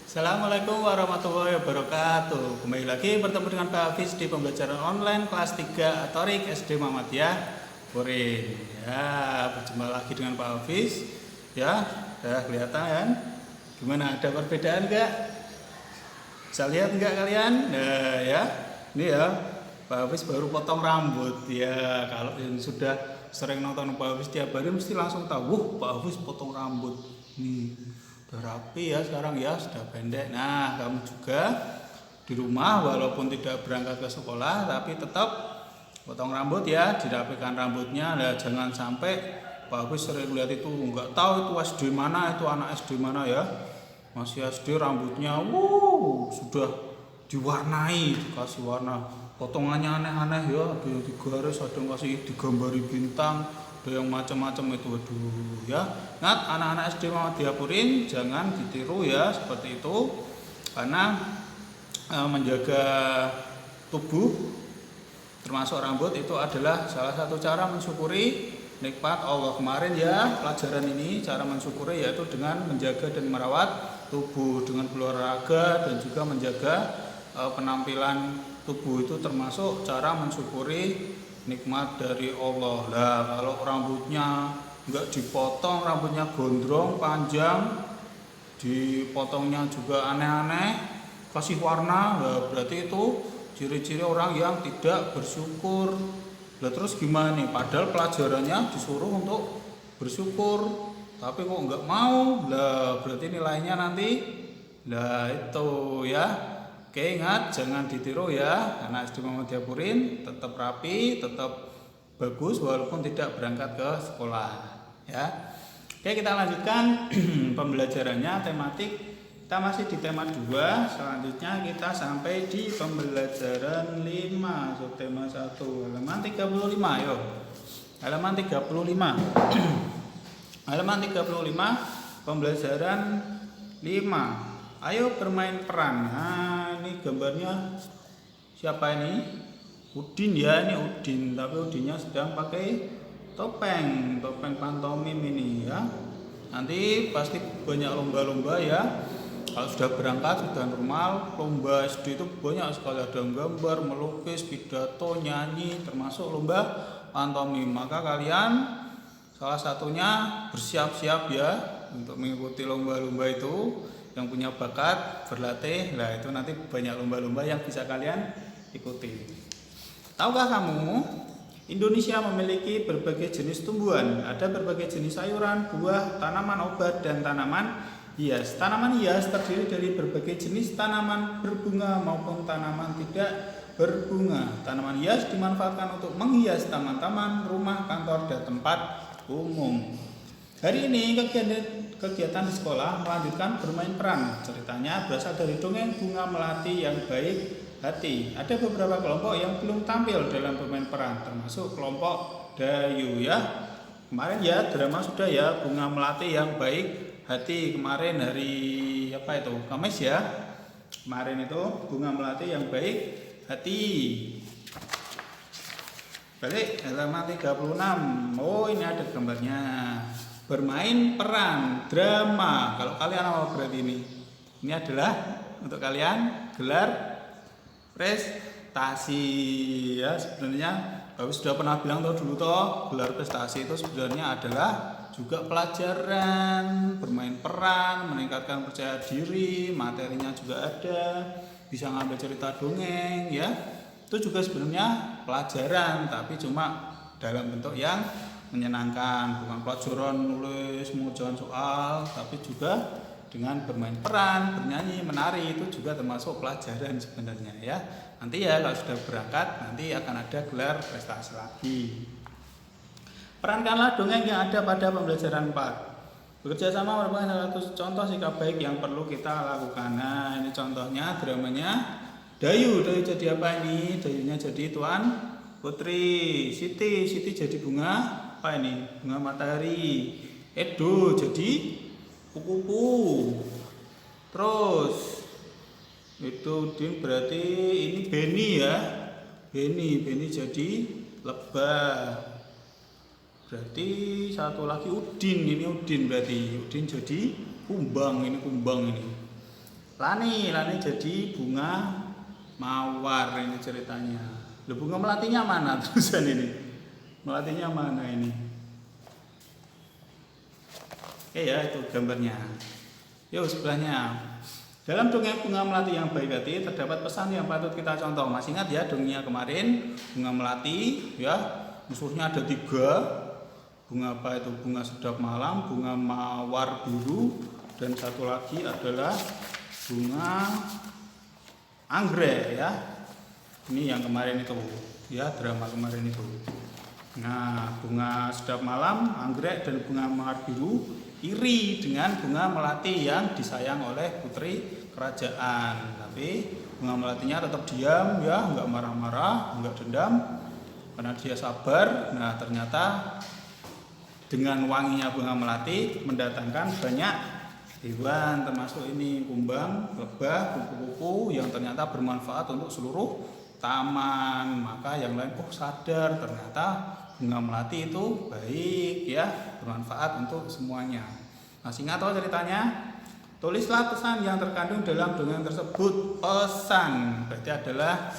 Assalamualaikum warahmatullahi wabarakatuh. Kembali lagi bertemu dengan Pak Hafiz di pembelajaran online kelas 3 Atorik SD Muhammadiyah Borin. Ya, berjumpa lagi dengan Pak Hafiz. Ya, sudah kelihatan kan? Gimana, ada perbedaan enggak? Bisa lihat enggak kalian? Nah, ya. Ini ya, Pak Hafiz baru potong rambut. Ya, kalau yang sudah sering nonton Pak Hafiz tiap hari mesti langsung tahu, Pak Hafiz potong rambut. Nih, udah rapi ya sekarang ya, sudah pendek. Nah, kamu juga di rumah walaupun tidak berangkat ke sekolah tapi tetap potong rambut ya, dirapikan rambutnya. Nah, jangan sampai Pak Hafiz sering lihat itu nggak tahu itu SD mana, itu anak SD mana ya, masih SD rambutnya sudah diwarnai, dikasih warna, potongannya aneh-aneh ya, ada yang digaris, ada yang kasih digambari bintang, ada yang macam-macam itu. Waduh ya. Ingat, anak-anak SD Muhammadiyah Borin jangan ditiru ya seperti itu, karena menjaga tubuh termasuk rambut itu adalah salah satu cara mensyukuri nikmat Allah. Kemarin ya pelajaran ini cara mensyukuri yaitu dengan menjaga dan merawat tubuh, dengan berolahraga dan juga menjaga penampilan tubuh, itu termasuk cara mensyukuri nikmat dari Allah. Nah, kalau rambutnya enggak dipotong, rambutnya gondrong panjang, dipotongnya juga aneh-aneh, kasih warna, nah berarti itu ciri-ciri orang yang tidak bersyukur. Lah terus gimana nih? Padahal pelajarannya disuruh untuk bersyukur, tapi kok enggak mau. Lah berarti nilainya nanti, lah itu ya. Oke, ingat jangan ditiru ya. Anak SD Muhammadiyah Borin tetap rapi, tetap bagus walaupun tidak berangkat ke sekolah ya. Oke, kita lanjutkan pembelajarannya tematik. Kita masih di tema 2. Selanjutnya kita sampai di pembelajaran 5, subtema 1, halaman 35. Yuk. Halaman 35. Halaman 35, pembelajaran 5. Ayo bermain peran. Nah, ini gambarnya siapa ini? Udin ya, ini Udin, tapi Udinnya sedang pakai topeng pantomim ini ya. Nanti pasti banyak lomba-lomba ya. Kalau sudah berangkat sudah normal, lomba SD itu banyak sekali, ada gambar, melukis, pidato, nyanyi, termasuk lomba pantomim. Maka kalian salah satunya bersiap-siap ya untuk mengikuti lomba-lomba itu. Yang punya bakat berlatih, lah itu nanti banyak lomba-lomba yang bisa kalian ikuti. Tahukah kamu, Indonesia memiliki berbagai jenis tumbuhan. Ada berbagai jenis sayuran, buah, tanaman obat, dan tanaman hias. Tanaman hias terdiri dari berbagai jenis tanaman berbunga maupun tanaman tidak berbunga. Tanaman hias dimanfaatkan untuk menghias taman-taman, rumah, kantor, dan tempat umum. Hari ini kegiatan di sekolah melanjutkan bermain peran. Ceritanya berasal dari dongeng Bunga Melati yang Baik Hati. Ada beberapa kelompok yang belum tampil dalam bermain peran, termasuk kelompok Dayu ya. Kemarin ya drama sudah ya, Bunga Melati yang Baik Hati. Kemarin hari apa itu? Kamis ya. Kemarin itu Bunga Melati yang Baik Hati. Balik halaman 36. Oh, ini ada gambarnya. Bermain peran drama. Kalau kalian apa berarti ini? Ini adalah untuk kalian gelar prestasi ya. Sebenarnya Bapak sudah pernah bilang dulu toh, gelar prestasi itu sebenarnya adalah juga pelajaran, bermain peran, meningkatkan percaya diri, materinya juga ada, bisa ngambil cerita dongeng ya. Itu juga sebenarnya pelajaran, tapi cuma dalam bentuk yang menyenangkan, bukan pelajaran nulis mengerjakan soal, tapi juga dengan bermain peran, bernyanyi, menari, itu juga termasuk pelajaran sebenarnya ya. Nanti ya kalau sudah berangkat nanti akan ada gelar prestasi lagi. Perankanlah dongeng yang ada pada pembelajaran 4. Bekerja sama merupakan salah satu contoh sikap baik yang perlu kita lakukan. Nah, ini contohnya dramanya Dayu. Dayu jadi apa ini? Dayunya jadi Tuan Putri. Siti jadi bunga apa ini? Bunga matahari. Edo jadi kupu-kupu. Terus itu Din berarti ini Beni ya. Beni jadi lebah. Berarti satu lagi Udin, ini Udin berarti. Udin jadi kumbang, ini kumbang ini. Lani jadi bunga mawar ini ceritanya. Loh, bunga melatinya mana tulisan ini? Melatinya mana ini? Oke ya, itu gambarnya. Yuk sebelahnya. Dalam dongeng bunga melati yang baik hati terdapat pesan yang patut kita contoh. Masih ingat ya dongengnya kemarin, bunga melati ya, musuhnya ada 3. Bunga apa itu? Bunga sedap malam, bunga mawar biru, dan satu lagi adalah bunga anggrek ya. Ini yang kemarin itu ya, drama kemarin itu. Nah, bunga sedap malam, anggrek, dan bunga mawar biru iri dengan bunga melati yang disayang oleh putri kerajaan. Tapi bunga melatinya tetap diam ya, nggak marah-marah, nggak dendam, karena dia sabar. Nah, ternyata dengan wanginya bunga melati mendatangkan banyak hewan, termasuk ini kumbang, lebah, kupu-kupu yang ternyata bermanfaat untuk seluruh taman. Maka yang lain sadar ternyata bunga melati itu baik ya, bermanfaat untuk semuanya. Masih ingat toh ceritanya? Tulislah pesan yang terkandung dalam dongeng tersebut. Pesan berarti adalah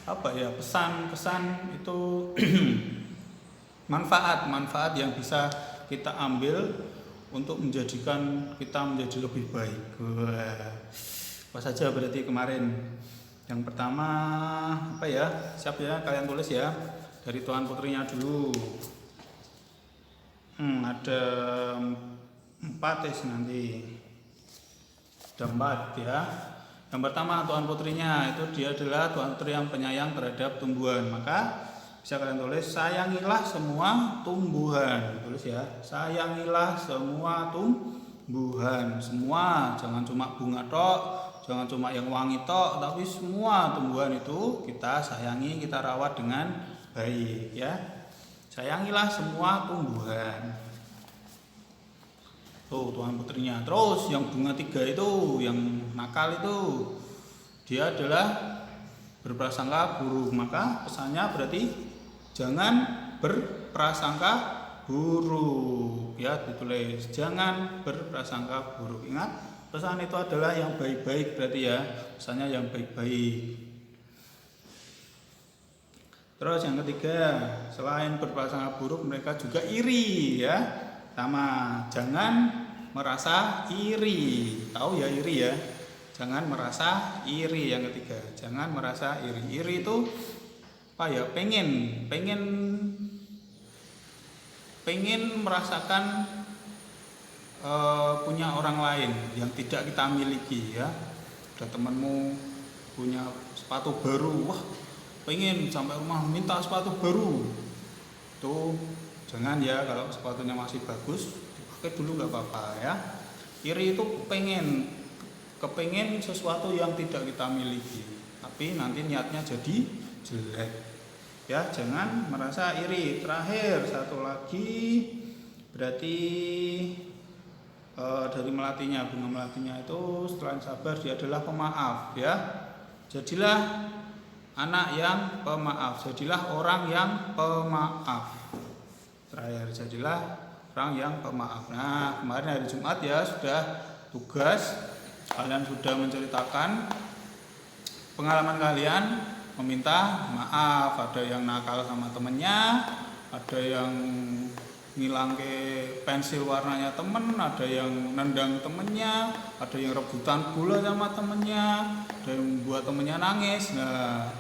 apa ya? Pesan-pesan itu manfaat yang bisa kita ambil untuk menjadikan kita menjadi lebih baik. Apa saja berarti kemarin? Yang pertama apa ya? Siap ya, kalian tulis ya. Dari tuan putrinya dulu. Ada 4 nanti. Ada 4 ya. Yang pertama tuan putrinya itu dia adalah tuan putri yang penyayang terhadap tumbuhan. Maka bisa kalian tulis, sayangilah semua tumbuhan. Tulis ya, sayangilah semua tumbuhan. Semua, jangan cuma bunga tok, jangan cuma yang wangi tok, tapi semua tumbuhan itu kita sayangi, kita rawat dengan baik ya. Sayangilah semua tumbuhan. Tuh tuan putrinya. Terus yang bunga 3 itu, yang nakal itu, dia adalah berprasangka buruk. Maka pesannya berarti jangan berprasangka buruk ya, ditulis jangan berprasangka buruk. Ingat, pesan itu adalah yang baik-baik berarti ya, pesannya yang baik-baik. Terus yang ketiga, selain berprasangka buruk mereka juga iri ya. Sama, jangan merasa iri. Tahu ya iri ya? Jangan merasa iri. Yang ketiga, jangan merasa iri. Iri itu apa ya? Pengen merasakan punya orang lain yang tidak kita miliki ya. Ada temanmu punya sepatu baru, wah pengen sampai rumah minta sepatu baru. Tuh jangan ya, kalau sepatunya masih bagus dipakai dulu nggak apa-apa ya. Iri itu kepengen sesuatu yang tidak kita miliki, tapi nanti niatnya jadi jelek ya. Jangan merasa iri. Terakhir satu lagi berarti dari melatinya, bunga melatinya itu setelah sabar dia adalah pemaaf ya. Jadilah anak yang pemaaf, jadilah orang yang pemaaf. Terakhir, jadilah orang yang pemaaf. Nah, kemarin hari Jumat ya sudah tugas, kalian sudah menceritakan pengalaman kalian meminta maaf. Ada yang nakal sama temennya, ada yang ngilang ke pensil warnanya temen, ada yang nendang temennya, ada yang rebutan bola sama temennya, ada yang buat temennya nangis. Nah,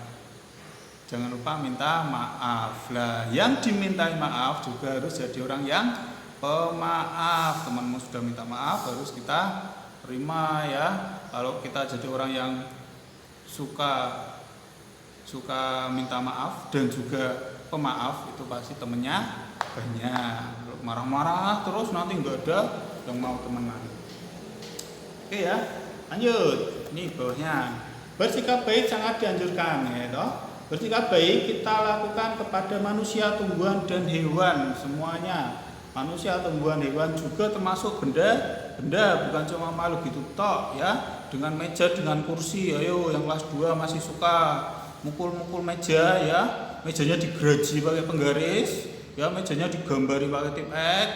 jangan lupa minta maaf. Lah, yang dimintai maaf juga harus jadi orang yang pemaaf. Temanmu sudah minta maaf, harus kita terima ya. Kalau kita jadi orang yang suka minta maaf dan juga pemaaf, itu pasti temennya banyak. Kalau marah-marah terus nanti nggak ada yang mau temenan. Oke ya, lanjut. Ini bawahnya, bersikap baik sangat dianjurkan ya toh. Bersikap baik kita lakukan kepada manusia, tumbuhan, dan hewan semuanya. Manusia, tumbuhan, hewan juga termasuk benda, bukan cuma makhluk gitu tok ya. Dengan meja, dengan kursi. Ayo yang kelas 2 masih suka mukul-mukul meja ya. Mejanya digeraji pakai penggaris ya, mejanya digambari pakai tip X.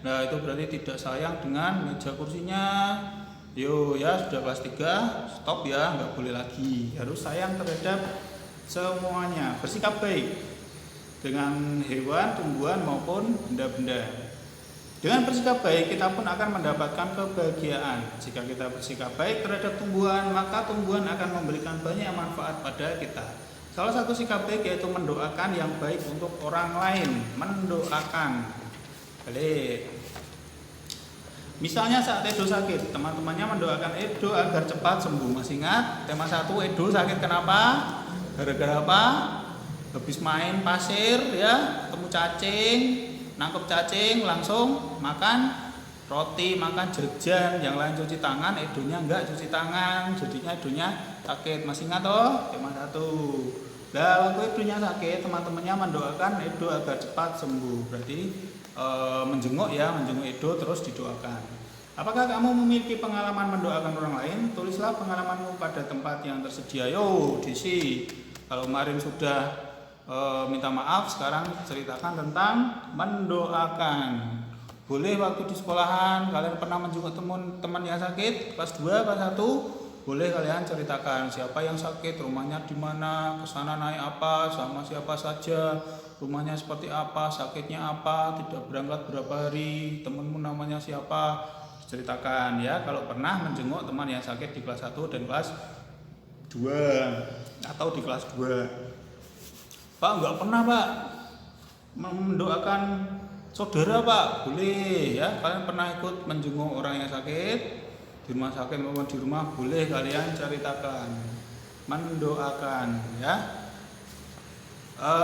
Nah, itu berarti tidak sayang dengan meja kursinya. Yo ya, sudah kelas 3, stop ya, nggak boleh lagi. Harus sayang terhadap semuanya, bersikap baik dengan hewan, tumbuhan maupun benda-benda. Dengan bersikap baik kita pun akan mendapatkan kebahagiaan. Jika kita bersikap baik terhadap tumbuhan, maka tumbuhan akan memberikan banyak manfaat pada kita. Salah satu sikap baik yaitu mendoakan yang baik untuk orang lain. Mendoakan. Balik. Misalnya saat Edo sakit, teman-temannya mendoakan Edo agar cepat sembuh. Masih ingat tema 1, Edo sakit kenapa? Gara-gara apa? Habis main pasir ya, ketemu cacing, nangkep cacing, langsung makan roti, makan jajan, yang lain cuci tangan, Edonya enggak cuci tangan, jadinya Edonya sakit. Masih ingat toh? Tema 1. Nah, waktu Edonya sakit, teman-temannya mendoakan Edo agar cepat sembuh. Berarti menjenguk Edo terus didoakan. Apakah kamu memiliki pengalaman mendoakan orang lain? Tulislah pengalamanmu pada tempat yang tersedia. Yo, Desi, kalau kemarin sudah minta maaf, sekarang ceritakan tentang mendoakan. Boleh waktu di sekolahan kalian pernah menjenguk teman yang sakit kelas 2, kelas 1? Boleh kalian ceritakan siapa yang sakit, rumahnya di mana, kesana naik apa, sama siapa saja, rumahnya seperti apa, sakitnya apa, tidak berangkat berapa hari, temanmu namanya siapa, ceritakan ya. Kalau pernah menjenguk teman yang sakit di kelas 1 dan kelas 2 atau di kelas 2. Pak, enggak pernah Pak mendoakan saudara Pak. Boleh ya, kalian pernah ikut menjenguk orang yang sakit di rumah sakit maupun di rumah, boleh kalian ceritakan. Mendoakan ya.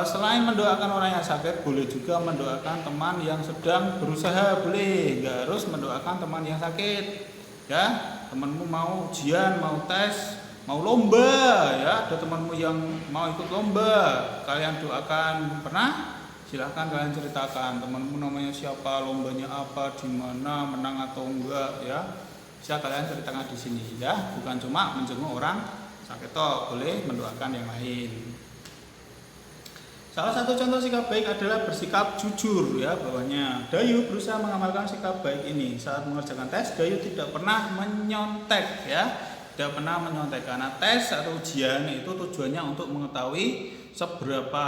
Selain mendoakan orang yang sakit, boleh juga mendoakan teman yang sedang berusaha. Boleh, nggak harus mendoakan teman yang sakit ya. Temanmu mau ujian, mau tes, mau lomba ya, ada temanmu yang mau ikut lomba, kalian doakan. Pernah? Silahkan kalian ceritakan temanmu namanya siapa, lombanya apa, di mana, menang atau enggak ya. Bisa kalian ceritakan di sini ya, bukan cuma menjenguk orang sakit toh, boleh mendoakan yang lain. Salah satu contoh sikap baik adalah bersikap jujur ya bawahnya. Dayu berusaha mengamalkan sikap baik ini. Saat mengerjakan tes, Dayu tidak pernah menyontek ya. Tidak pernah menyontek karena tes atau ujian itu tujuannya untuk mengetahui seberapa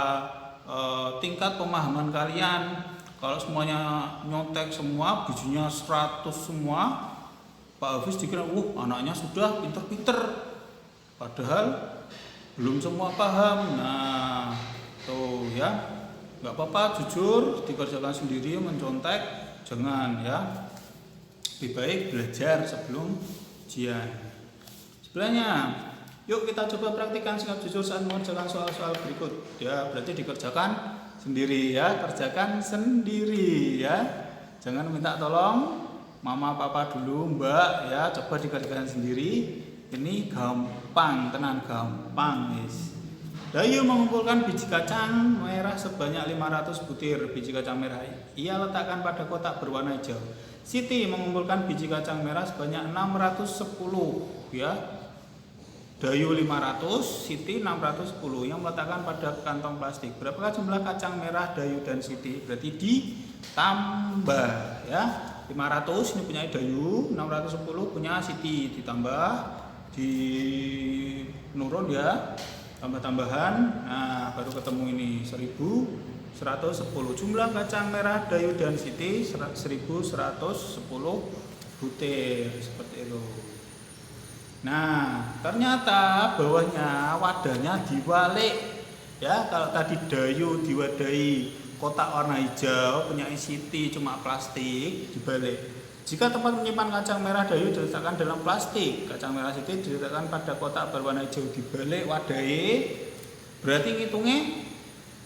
tingkat pemahaman kalian. Kalau semuanya nyontek semua, bijinya 100 semua, Pak Hafiz dikira, anaknya sudah pinter-pinter, padahal belum semua paham. Nah, tuh ya, nggak apa-apa, jujur, dikerjakan sendiri, mencontek, jangan ya. Lebih baik belajar sebelum ujian. Sebelahnya, yuk kita coba praktikkan sikap jujur saat mengerjakan soal-soal berikut. Ya, berarti dikerjakan sendiri ya, kerjakan sendiri ya. Jangan minta tolong mama papa dulu, mbak ya, coba dikerjakan sendiri. Ini gampang, tenan gampang guys. Dayu mengumpulkan biji kacang merah sebanyak 500 butir biji kacang merah. Ia letakkan pada kotak berwarna hijau. Siti mengumpulkan biji kacang merah sebanyak 610 ya. Dayu 500, Siti 610 yang meletakkan pada kantong plastik. Berapakah jumlah kacang merah Dayu dan Siti? Berarti ditambah ya. 500 ini punya Dayu, 610 punya Siti, ditambah di nurun ya, tambah-tambahan. Nah, baru ketemu ini 1110. Jumlah kacang merah Dayu dan Siti 1110 butir seperti itu. Nah, ternyata bawahnya wadahnya diwalik ya. Kalau tadi Dayu diwadahi kotak warna hijau, punya Siti cuma plastik, dibalik. Jika tempat menyimpan kacang merah Dayu diletakkan dalam plastik, kacang merah Siti diletakkan pada kotak berwarna hijau, dibalik wadahnya, berarti ngitungnya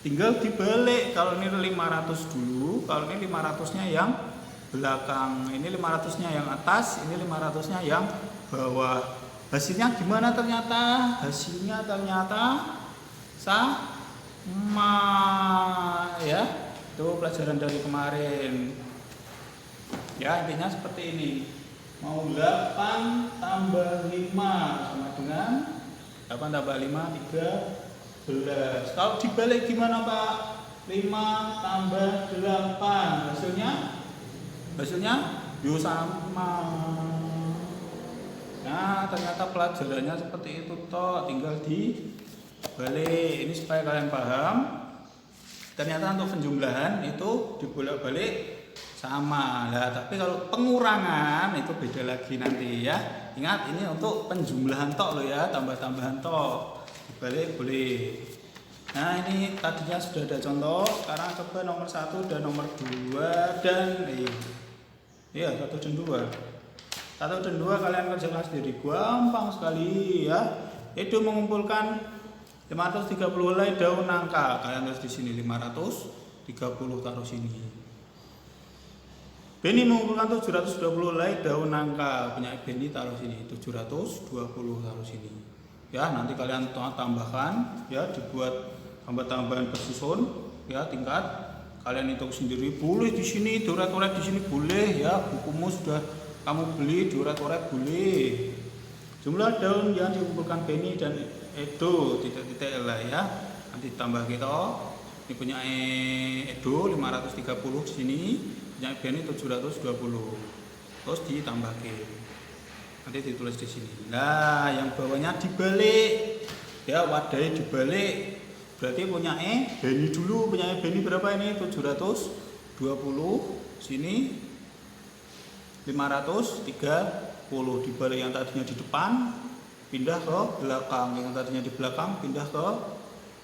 tinggal dibalik. Kalau ini 500 dulu, kalau ini 500-nya yang belakang, ini 500-nya yang atas, ini 500-nya yang bawah. Hasilnya gimana ternyata? Hasilnya ternyata sama ya. Itu pelajaran dari kemarin. Ya, intinya seperti ini. Mau 8 tambah 5 sama dengan 8 tambah 5 13. Kalau dibalik gimana Pak? 5 tambah 8. Hasilnya yo sama. Nah, ternyata pelajarannya seperti itu toh, tinggal dibalik. Ini supaya kalian paham. Ternyata untuk penjumlahan itu dibolak-balik sama. Nah, tapi kalau pengurangan itu beda lagi nanti ya. Ingat, ini untuk penjumlahan tok loh ya, tambah-tambahan tok. Dibalik boleh. Nah, ini tadinya sudah ada contoh. Sekarang coba nomor 1 dan nomor 2 dan iya 1 dan 2. 1 dan 2 kalian kerjakan sendiri, gampang sekali ya. Itu mengumpulkan 530 helai daun nangka. Kalian tulis di sini 530 taruh sini. Beni mengumpulkan 720 helai daun nangka. Punya Beni taruh sini 720 taruh sini. Ya, nanti kalian tambahkan ya, dibuat tambah-tambahan bersusun ya, tingkat kalian hitung sendiri. Boleh di sini coret-coret di sini boleh ya, bukumu sudah kamu beli coret-coret boleh. Jumlah daun yang dikumpulkan Beni dan Edo titik-titik lah ya, nanti tambah kita. Ini punya Edo 530 di sini, punya Beni 720, terus ditambah ke, nanti ditulis di sini. Nah, yang bawahnya dibalik ya, wadahnya dibalik. Berarti punya Beni dulu, punya Beni berapa ini? 720, sini 530, dibalik yang tadinya di depan pindah ke belakang, yang tadinya di belakang pindah ke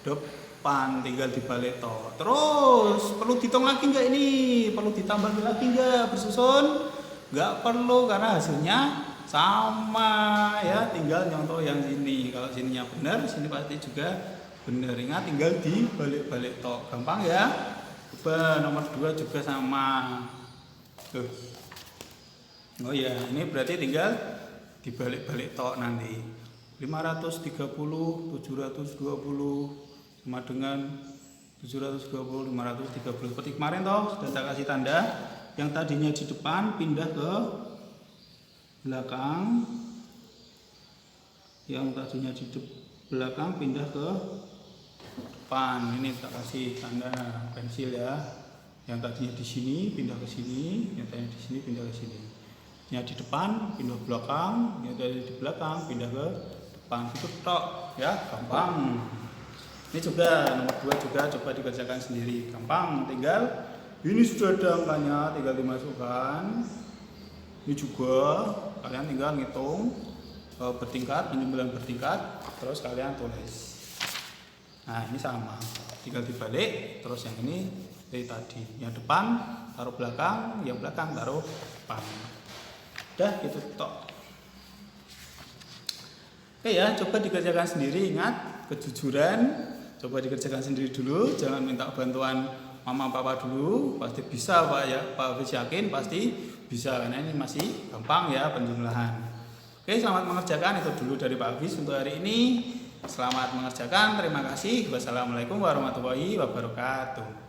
depan, tinggal dibalik toh. Terus perlu dihitung lagi nggak ini? Perlu ditambah lagi nggak bersusun? Nggak perlu karena hasilnya sama ya, tinggal nyontoh yang sini. Kalau sininya benar, sini pasti juga benar. Ingat, tinggal dibalik-balik toh, gampang ya. Coba nomor 2 juga sama. Tuh. Oh iya, ini berarti tinggal dibalik-balik toh nanti. 530 720 sama dengan 720 530. Seperti kemarin toh, sudah saya kasih tanda. Yang tadinya di depan pindah ke belakang. Yang tadinya di belakang pindah ke depan. Ini tak kasih tanda pensil ya. Yang tadinya di sini pindah ke sini, yang tadinya di sini pindah ke sini. Yang di depan pindah ke belakang, yang tadi di belakang pindah ke depan. Itu tok ya, gampang. Ini juga nomor 2 juga coba dikerjakan sendiri, gampang. Tinggal ini sudah ada angkanya, tinggal dimasukkan. Ini juga kalian tinggal ngitung bertingkat, penjumlahan bertingkat, terus kalian tulis. Nah, ini sama, tinggal dibalik. Terus yang ini dari tadi, yang depan taruh belakang, yang belakang taruh depan. Udah gitu tok. Oke ya, coba dikerjakan sendiri. Ingat, kejujuran. Coba dikerjakan sendiri dulu, jangan minta bantuan mama papa dulu. Pasti bisa Pak ya, Pak Hafiz yakin pasti bisa, karena ini masih gampang ya penjumlahan. Oke, selamat mengerjakan. Itu dulu dari Pak Hafiz untuk hari ini. Selamat mengerjakan, terima kasih. Wassalamualaikum warahmatullahi wabarakatuh.